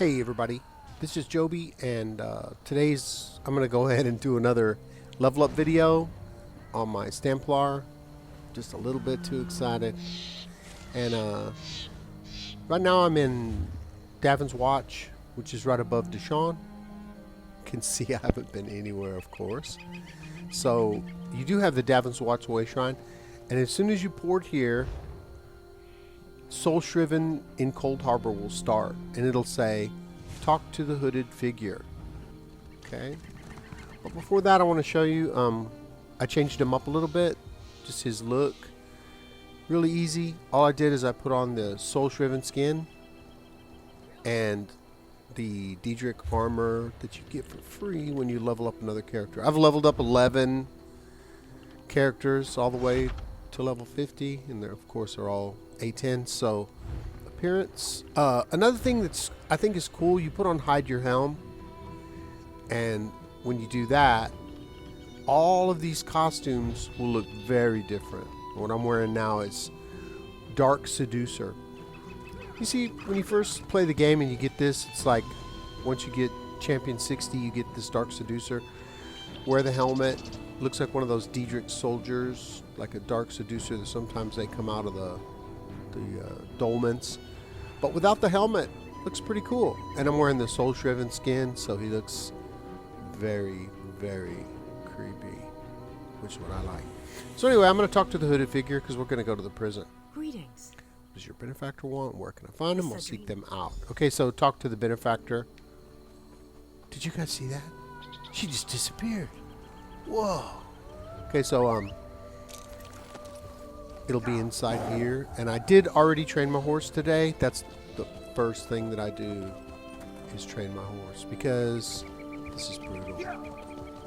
Hey everybody, this is Joby, and I'm going to go ahead and do another level up video on my Stamplar. Just a little bit too excited. And right now I'm in Davin's Watch, which is right above Deshawn. You can see I haven't been anywhere, of course. So you do have the Davin's Watch Way Shrine, and as soon as you port here, Soul Shriven in Cold Harbor will start, and it'll say, talk to the hooded figure. Okay. But before that, I want to show you, I changed him up a little bit, just his look. Really easy. All I did is I put on the Soul Shriven skin and the Diedrich armor that you get for free when you level up another character. I've leveled up 11 characters all the way to level 50, and they're, of course, are all A10. So appearance. Another thing that's I think is cool, you put on hide your helm, and when you do that, all of these costumes will look very different. What I'm wearing now is Dark Seducer. You see, when you first play the game and you get this, it's like once you get Champion 60, you get this Dark Seducer. Wear the helmet. Looks like one of those Diedrich soldiers, like a Dark Seducer that sometimes they come out of the dolmens. But without the helmet, looks pretty cool. And I'm wearing the Soul Shriven skin, so he looks very, very creepy, which is what I like. So anyway, I'm going to talk to the hooded figure because we're going to go to the prison. Greetings. What does your benefactor want? Where can I find him? We'll seek them out. Okay, so talk to the benefactor. Did you guys see that? She just disappeared. Whoa. Okay, so it'll be inside here, and I did already train my horse today. That's the first thing that I do is train my horse, because this is brutal.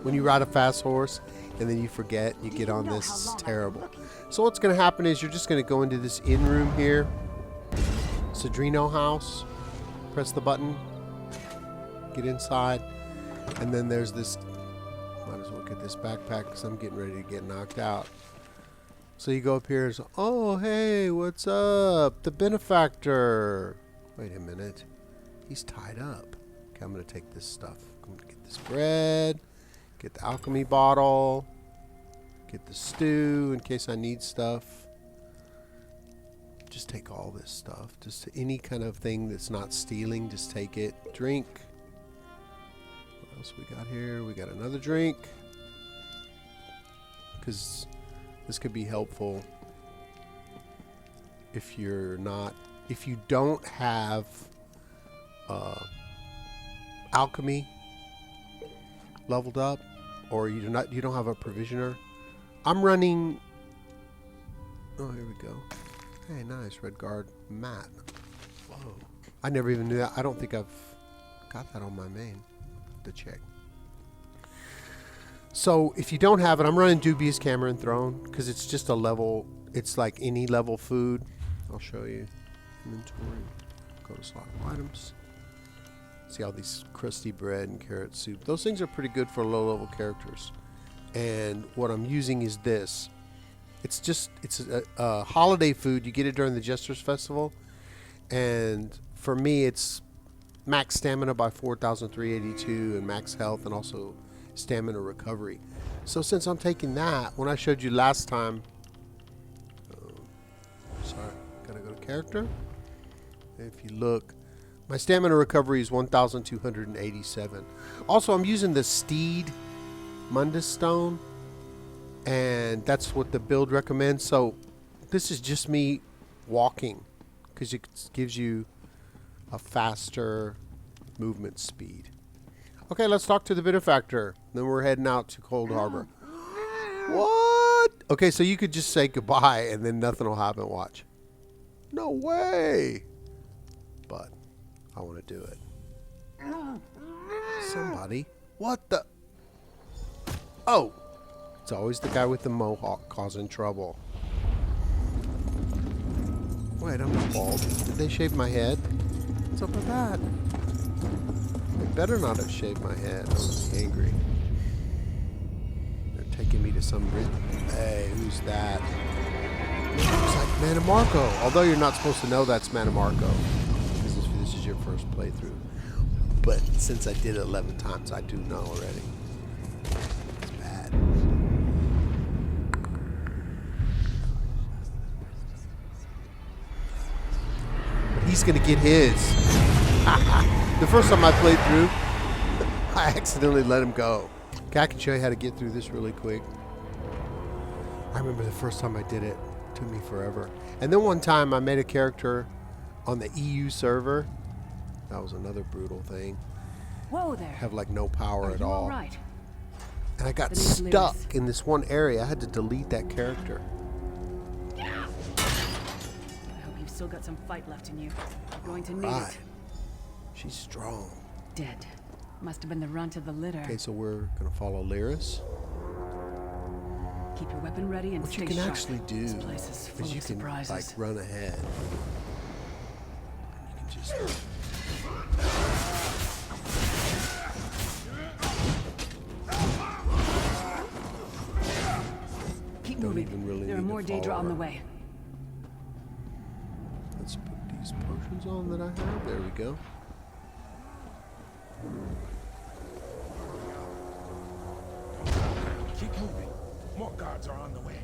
When you ride a fast horse and then you forget, you get on this, it's terrible. So what's going to happen is you're just going to go into this inn room here, Cedrino house, press the button, get inside, and then there's this, might as well get this backpack because I'm getting ready to get knocked out. So you go up here and say, oh, hey, what's up? The benefactor. Wait a minute. He's tied up. Okay, I'm going to take this stuff. I'm going to get this bread, get the alchemy bottle, get the stew in case I need stuff. Just take all this stuff. Just any kind of thing that's not stealing, just take it. Drink. What else we got here? We got another drink. Because this could be helpful if you don't have alchemy leveled up, or you don't have a provisioner. I'm running. Oh, here we go. Hey, nice red guard mat. Whoa! I never even knew that. I don't think I've got that on my main. To check. So if you don't have it, I'm running Dubious Cameron Throne because it's just a level. It's like any level food. I'll show you. Inventory. Go to slot of items. See all these crusty bread and carrot soup. Those things are pretty good for low level characters. And what I'm using is this. It's a holiday food. You get it during the Jester's Festival. And for me, it's max stamina by 4,382 and max health, and also stamina recovery. So since I'm taking that, when I showed you last time, sorry, gotta go to character. If you look, my stamina recovery is 1,287. Also, I'm using the Steed Mundus Stone, and that's what the build recommends. So this is just me walking because it gives you a faster movement speed. Okay, let's talk to the benefactor. Then we're heading out to Cold Harbor. What? Okay, so you could just say goodbye and then nothing will happen. Watch. No way. But I want to do it. Somebody. What the? Oh. It's always the guy with the mohawk causing trouble. Wait, I'm not bald. Did they shave my head? What's up with that? They better not have shaved my head. I was angry. They're taking me to some rich... Hey, who's that? It looks like Manamarco. Although you're not supposed to know that's Manamarco. Because this is your first playthrough. but since I did it 11 times, I do know already. It's bad. But he's gonna get his. The first time I played through, I accidentally let him go. Okay, I can show you how to get through this really quick. I remember the first time I did it. It took me forever. And then one time I made a character on the EU server. That was another brutal thing. Whoa there. Have like no power at all. Right? And I got stuck in this one area. I had to delete that character. I hope you've still got some fight left in you. You're going to need it. She's strong. Dead. Must have been the runt of the litter. Okay, so we're gonna follow Lyris. Keep your weapon ready and stay sharp. What you can actually do This place is full of surprises. Like run ahead. You can just keep moving. Really there are more Daedra on the way. Let's put these potions on that I have. There we go. Keep moving. More guards are on the way.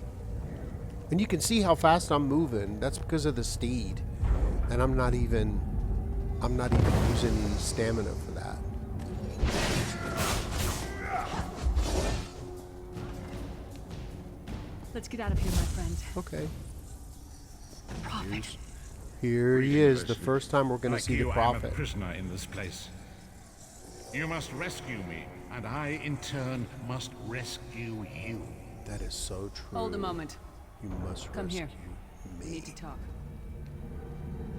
And you can see how fast I'm moving. That's because of the steed. And I'm not even using any stamina for that. Let's get out of here, my friend. Okay. The prophet. Here he is. The first time we're going to see the prophet. I'm a prisoner in this place. You must rescue me, and I, in turn, must rescue you. That is so true. Hold a moment. You must come rescue here. me. We need to talk.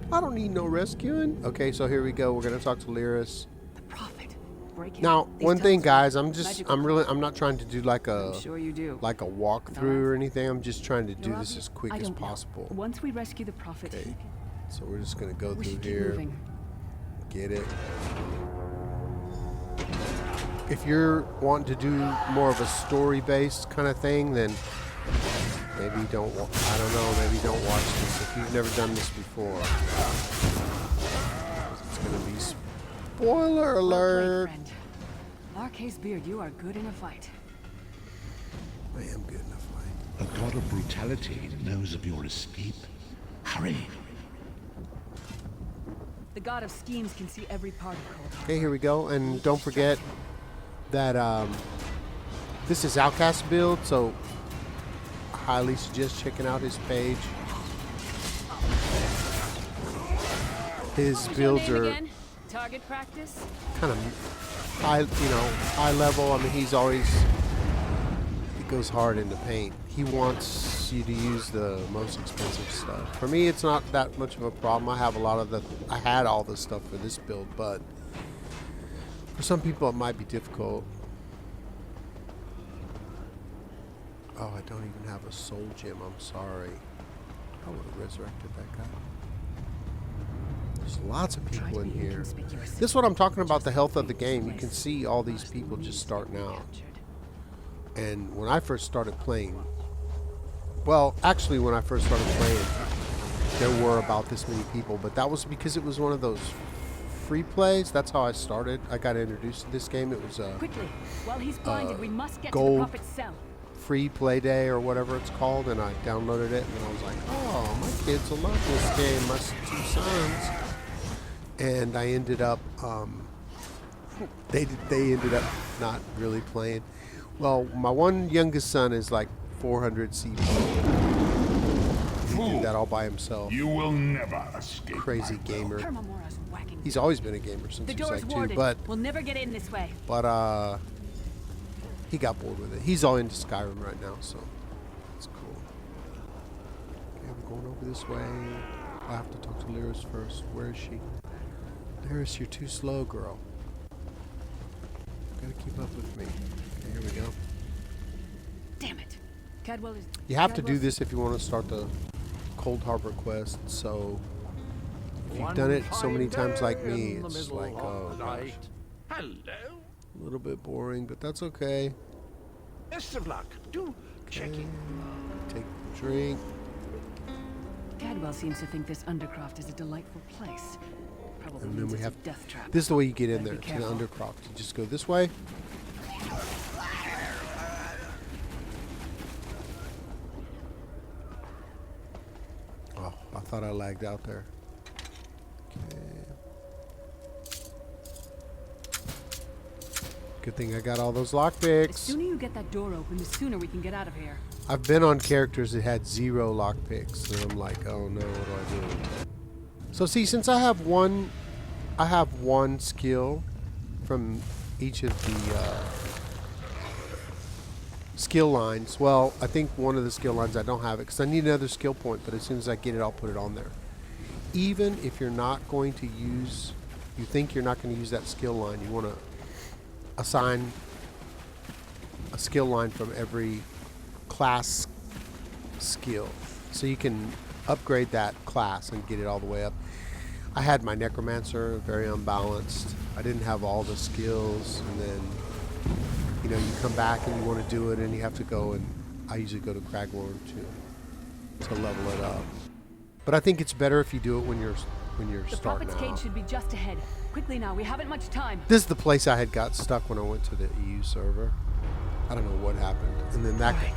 I don't need no rescuing. Okay, so here we go. We're going to talk to Lyris. The prophet. Break him. Now, one thing, guys, I'm not trying to do like a I'm sure you do. like a walkthrough or anything. I'm just trying to do this as quick as know. possible. Once we rescue the prophet, Okay. So we're just going to go we through should keep here. moving. Get it. If you're wanting to do more of a story-based kind of thing, then maybe don't. I don't know. Maybe don't watch this if you've never done this before. It's gonna be spoiler alert. Friend. Larkay's beard, you are good in a fight. I am good in a fight. A god of brutality knows of your escape. Hurry. The god of schemes can see every part of Cold. Okay, here we go. And don't forget that this is Outcast build, so I highly suggest checking out his page. His builds are target practice. kind of high, high level. I mean, he goes hard into paint. He wants you to use the most expensive stuff. For me, it's not that much of a problem. I have I had all the stuff for this build, but for some people it might be difficult. Oh, I don't even have a soul gem. I'm sorry. I would have resurrected that guy. There's lots of people in here. This is what I'm talking about, the health of the game. You can see all these people just starting out. And when I first started playing, well, actually when I first started playing, there were about this many people, but that was because it was one of those free plays. That's how I started. I got introduced to this game. It was a quickly, while he's blinded, we must get gold to the prophet's cell. Free play day or whatever it's called, and I downloaded it, and I was like, oh, my kids will love this game, my two sons. And I ended up, they ended up not really playing. Well, my one youngest son is like 400 CP. He did that all by himself. You will never escape. Crazy gamer. Hermamora's whacking. He's always been a gamer since he was like 2, but we'll never get in this way. But he got bored with it. He's all into Skyrim right now, so it's cool. Okay, we're going over this way. I have to talk to Lyris first. Where is she? Lyris, you're too slow, girl. Gotta keep up with me. Okay, here we go. Damn it. Cadwell is... You have to do this if you want to start the Cold Harbor quest, so if you've done it so many times like me, it's like, oh gosh. Hello. A little bit boring, but that's okay. Best of luck. Do check in. Take a drink. Cadwell seems to think this Undercroft is a delightful place. Probably And then means we it's have a death trap. this is the way you get in Better there be to the careful. Undercroft. You just go this way. Oh, I thought I lagged out there. Okay. Good thing I got all those The lockpicks. sooner you get that door open, the sooner we can get out of here. I've been on characters that had 0 lockpicks, and I'm like, oh no, what do I do? So see, since I have one skill from each of the skill lines. Well, I think one of the skill lines I don't have it because I need another skill point, but as soon as I get it, I'll put it on there. Even if you're not going to use, you think you're not going to use that skill line, you want to assign a skill line from every class skill so you can upgrade that class and get it all the way up. I had my Necromancer very unbalanced. I didn't have all the skills, and then you know you come back and you want to do it and you have to go, and I usually go to Cragworm to level it up. But I think it's better if you do it when you're The starting Prophet's Cage out. should be just ahead. Quickly now, we haven't much time. This is the place I had got stuck when I went to the EU server. I don't know what happened, and then that Right.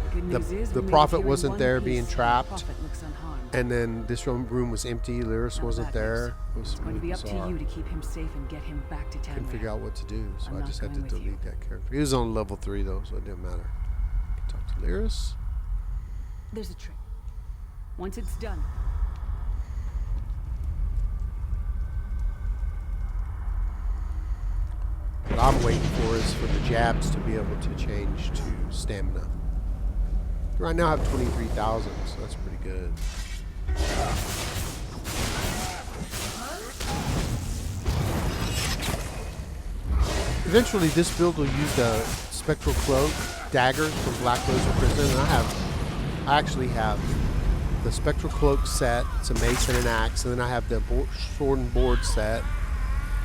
The good news is the we made it Prophet here in wasn't one there piece, being and the trapped. Prophet looks unharmed. and then this room was empty. Lyris Not wasn't bad there. news. It was It's going to really be up bizarre. to you to keep him safe and get him back to town. Couldn't figure out what to do, so I'm I not just had to going with you. delete that character. He was on level 3 though, so it didn't matter. Can talk to Lyris. There's a trick. Once it's done, What I'm waiting for is for the jabs to be able to change to stamina. Right now I have 23,000, so that's pretty good. Eventually this build will use the Spectral Cloak daggers from Black Rose Prison, and I actually have the Spectral Cloak set. It's a mace and an axe, and then I have the sword and board set,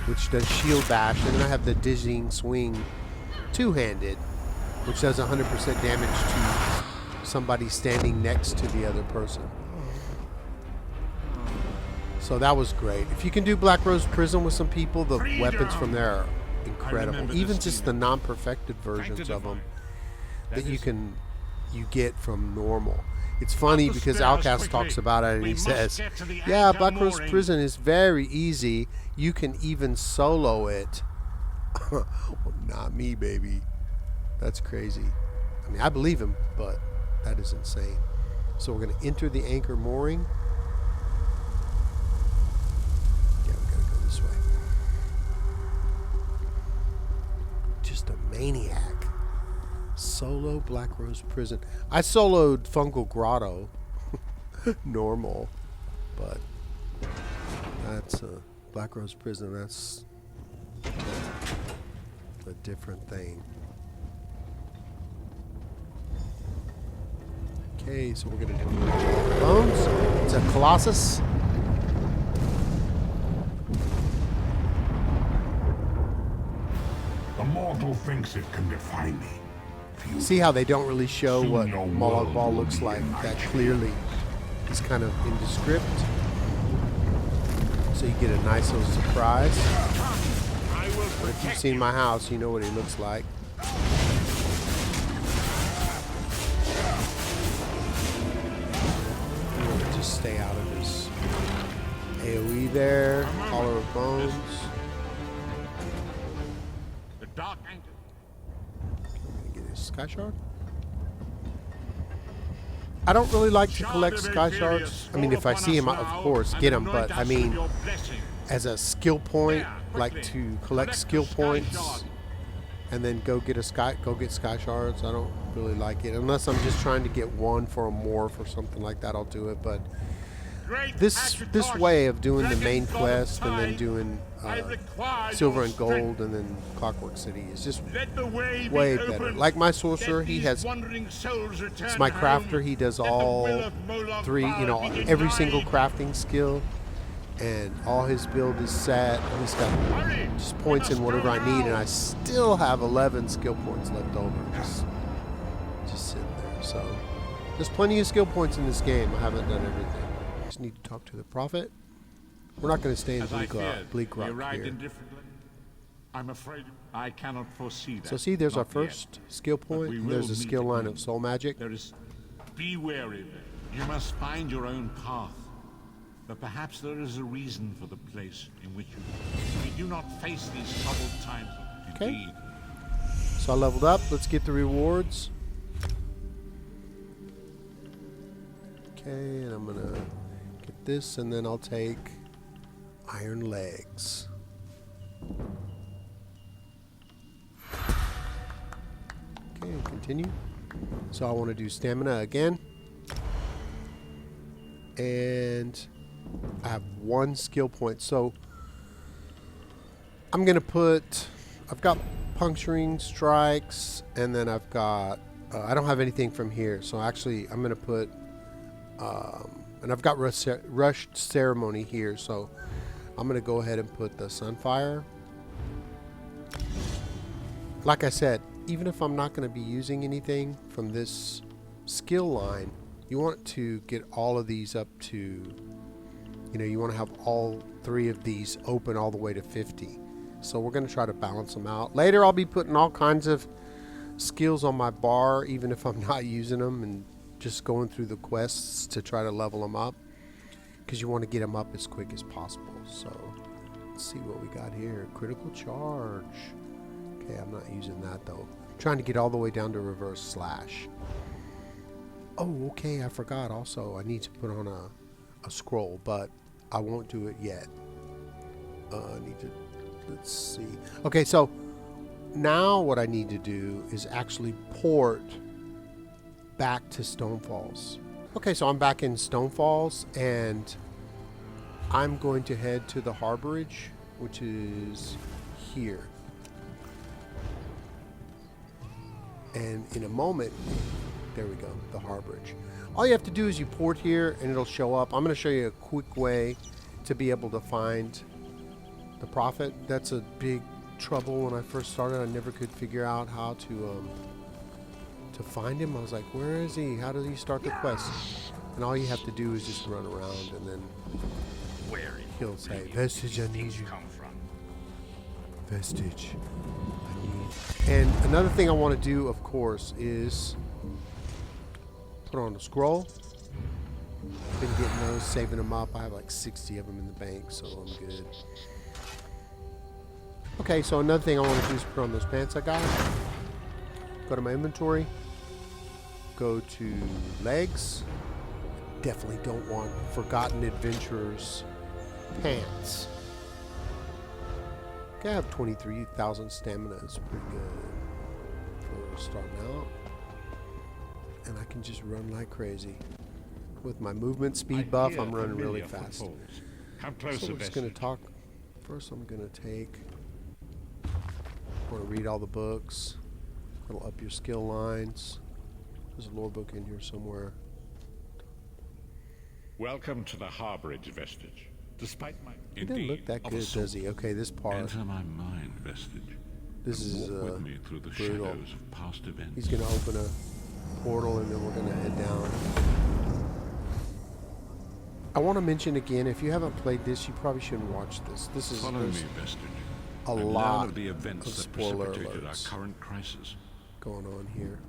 which does shield bash, and then I have the dizzying swing two-handed, which does 100% damage to somebody standing next to the other person. So that was great. If you can do Black Rose Prison with some people, the weapons from there are incredible. Even just the non-perfected versions of them that you get from normal. It's funny because Outcast talks about it and he says, yeah, Black Rose Prison is very easy. You can even solo it. Well, not me, baby. That's crazy. I mean, I believe him, but that is insane. So we're going to enter the anchor mooring. Yeah, we got to go this way. Just a maniac. Solo Black Rose Prison. I soloed Fungal Grotto. Normal. But that's Black Rose Prison. That's a different thing. Okay, so we're going to do Bones. It's a Colossus. The mortal thinks it can defy me. See how they don't really show what Moloch Ball looks like that clearly. He's kind of indescript. So you get a nice little surprise. But if you've seen my house, you know what he looks like. You want to just stay out of his AoE there. Collar of Bones. The dark anchor. Get his Sky Shard. I don't really like to collect Sky Shards. I mean, if I see him, of course, get them. But I mean, as a skill point, like to collect skill points and then go get Sky Shards. I don't really like it unless I'm just trying to get one for a morph or something like that. I'll do it. But this way of doing the main quest and then doing Silver and Gold and then Clockwork City is just way better. Like my sorcerer, he has, it's my crafter, he does all three, you know, every single crafting skill, and all his build is set. He's got just points in whatever I need, and I still have 11 skill points left over. Just sitting there. So there's plenty of skill points in this game. I haven't done everything. just need to talk to the prophet. We're not going to stay in As I Bleak feared, we Rock arrived here. indifferently. I'm afraid I cannot foresee that. So see, there's our Not yet. first skill point. we And will there's a meet skill line again. of soul magic. There is. Be wary then. You must find your own path. But perhaps there is a reason for the place in which we do not face these troubled times. Okay. Indeed. So I leveled up. Let's get the rewards. Okay, and I'm going to get this, and then I'll take iron legs. Okay, and continue. So I want to do stamina again. And I have one skill point. So I'm going to put... I've got puncturing strikes, and then I've got... I don't have anything from here. So actually, I'm going to put... and I've got rushed ceremony here. So I'm going to go ahead and put the Sunfire. Like I said, even if I'm not going to be using anything from this skill line, you want to get all of these up to, you know, you want to have all 3 of these open all the way to 50. So we're going to try to balance them out. Later I'll be putting all kinds of skills on my bar, even if I'm not using them, and just going through the quests to try to level them up, because you want to get them up as quick as possible. So let's see what we got here. Critical charge. Okay, I'm not using that though. I'm trying to get all the way down to reverse slash. Oh, okay, I forgot also. I need to put on a scroll, but I won't do it yet. I need to, let's see. Okay, so now what I need to do is actually port back to Stone Falls. Okay, so I'm back in Stone Falls, and I'm going to head to the harborage, which is here. And in a moment, there we go, the harborage. All you have to do is you port here and it'll show up. I'm going to show you a quick way to be able to find the prophet. That's a big trouble. When I first started, I never could figure out how to find him. I was like, where is he? How does he start the quest? And all you have to do is just run around, and then he'll say, Vestige, I need you. Vestige. And another thing I want to do, of course, is put on a scroll. Been getting those, saving them up. I have like 60 of them in the bank, so I'm good. Okay, so another thing I want to do is put on those pants I got. Go to my inventory. Go to legs. Definitely don't want Forgotten Adventurers pants. Okay, I have 23,000 stamina. It's pretty good for starting out. And I can just run like crazy. With my movement speed buff, I'm running really fast. Come closer, So we're just going to talk. First, I'm going to take... I want to read all the books. It'll up your skill lines. There's a lore book in here somewhere. Welcome to the harborage, Vestige. Despite my He doesn't look that good, does he? Okay, this part. Enter my mind, Vestige. This is Walk with me through the brutal. shadows of past events. He's going to open a portal, and then we're going to head down. I want to mention again, if you haven't played this, you probably shouldn't watch this. This is Follow me, Vestige. a and lot learn of the events of that spoiler precipitated alerts our current crisis. going on here.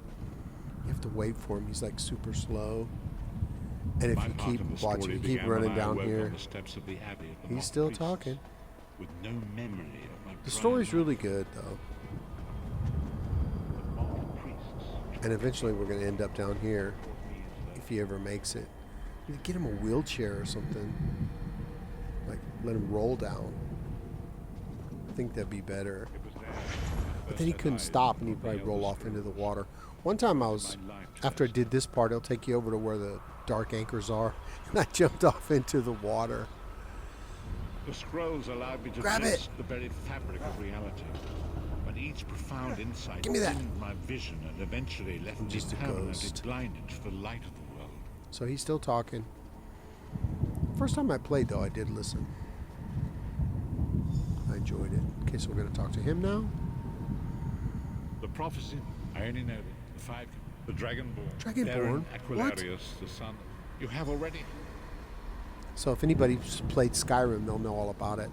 You have to wait for him. He's like super slow. And if My you part keep of the watching, story you keep began running when I down awoke here, on the steps of the Abbey of the he's Mock still Priests, talking. with no memory of my The prime story's master, really good, though. the Mock Priests. And eventually we're going to end up down here, if he ever makes it. You get him a wheelchair or something. Like, let him roll down. I think that'd be better. But then he couldn't stop, and he'd probably roll off into the water. One time I was, after I did this part, it'll take you over to where the dark anchors are, and I jumped off into the water. The scrolls allowed me to Grab glimpse it. the very fabric of reality. But each profound insight Give me that. dimmed my vision and eventually left I'm me just a permanently ghost. blinded to the light of the world. So he's still talking. First time I played, though, I did listen. I enjoyed it. Okay, so we're going to talk to him now. The prophecy, I only know the 5, the Dragonborn, Dragonborn? Darren What? Aquilarius, the son. You have already. So if anybody's played Skyrim, they'll know all about it.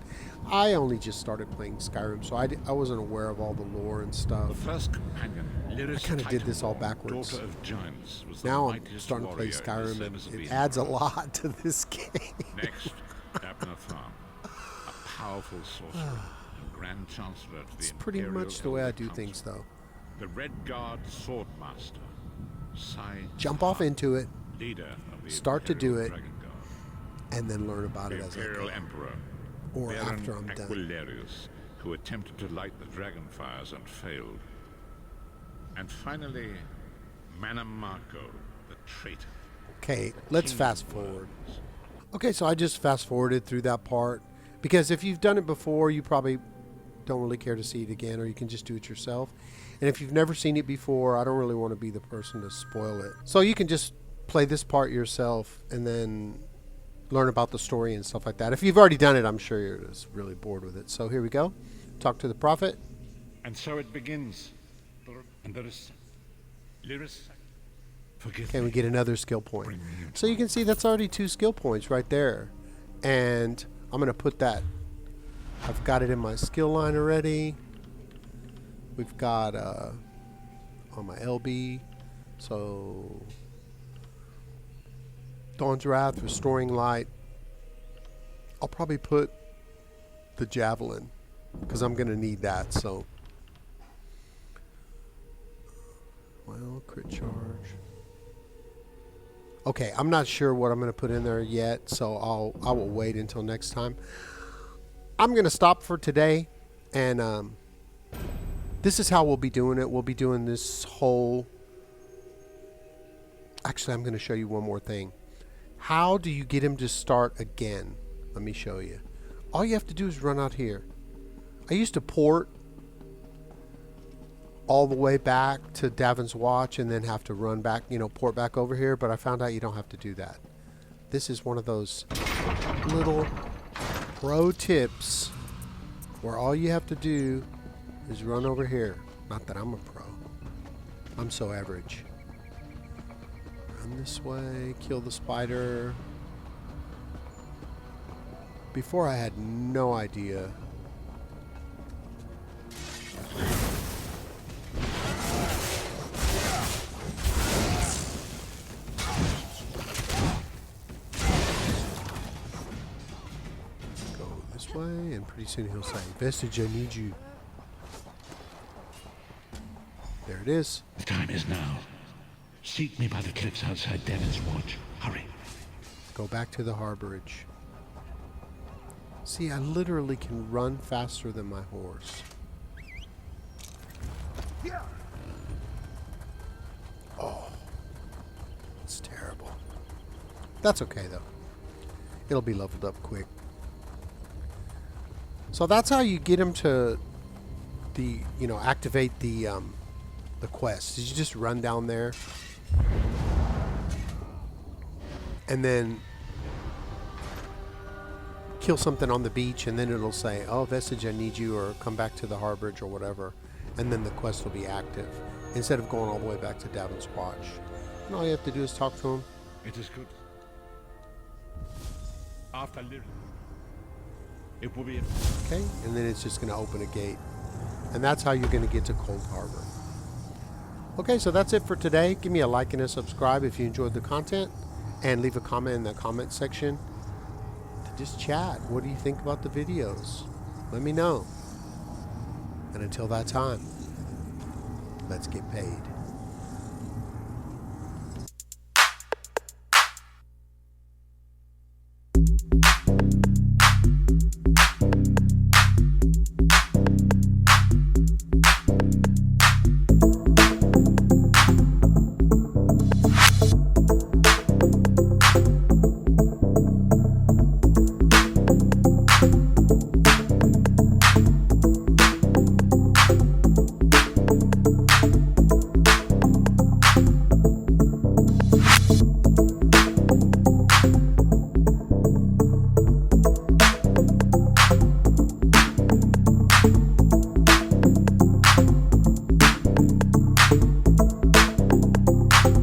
I only just started playing Skyrim, so I wasn't aware of all the lore and The stuff. first companion, Lyris I kinda did this all Titanborn, backwards. Daughter of giants, was the Now I'm mightiest starting to play warrior in the Skyrim, and service of it the adds a Emperor. lot to this game. Next, Abner Farm, a powerful sorcerer and Grand Chancellor to the It's pretty Imperial much the way I Elder do Council. things, though. The Red Guard Swordmaster, Sai Jump off into it, leader of the start to do Imperial it, Dragon Guard. and then learn about The it as I Imperial go. Emperor, Or Baron after I'm done. Aquilarius, who attempted to light the dragon fires and failed. And finally, Manamarco, the traitor. Okay, let's fast forward. Okay, so I just fast forwarded through that part because if you've done it before, you probably don't really care to see it again, or you can just do it yourself. And if you've never seen it before, I don't really want to be the person to spoil it. So you can just play this part yourself and then learn about the story and stuff like that. If you've already done it, I'm sure you're just really bored with it. So here we go. Talk to the prophet. And so it begins. And there is Lyris. Forgive Okay, me. we get another skill point. Bring me into So you can see that's already 2 skill points right there. And I'm going to put that. I've got it in my skill line already. We've got on my LB. So Dawn's Wrath, Restoring Light. I'll probably put the Javelin because I'm going to need that. So, well, crit charge. Okay, I'm not sure what I'm going to put in there yet, so I will wait until next time. I'm going to stop for today, and this is how we'll be doing it. We'll be doing this whole... Actually, I'm going to show you one more thing. How do you get him to start again? Let me show you. All you have to do is run out here. I used to port all the way back to Davin's Watch and then have to run back, port back over here, but I found out you don't have to do that. This is one of those little pro tips where all you have to do is run over here. Not that I'm a pro. I'm so average. Run this way, kill the spider. Before I had no idea. Go this way, and pretty soon he'll say, Vestige, I need you. There it is. The time is now. Seek me by the cliffs outside Devin's Watch. Hurry. Go back to the harborage. See, I literally can run faster than my horse. Oh, it's terrible. That's okay though. It'll be leveled up quick. So that's how you get him to activate the quest. You just run down there and then kill something on the beach, and then it'll say, oh, Vestige, I need you, or come back to the harborage or whatever, and then the quest will be active instead of going all the way back to Davin's Watch. And all you have to do is talk to him. It is good. After Lyris, it will be... Okay, and then it's just going to open a gate. And that's how you're going to get to Cold Harbor. Okay, so that's it for today. Give me a like and a subscribe if you enjoyed the content, and leave a comment in the comment section to just chat. What do you think about the videos? Let me know. And until that time, let's get paid.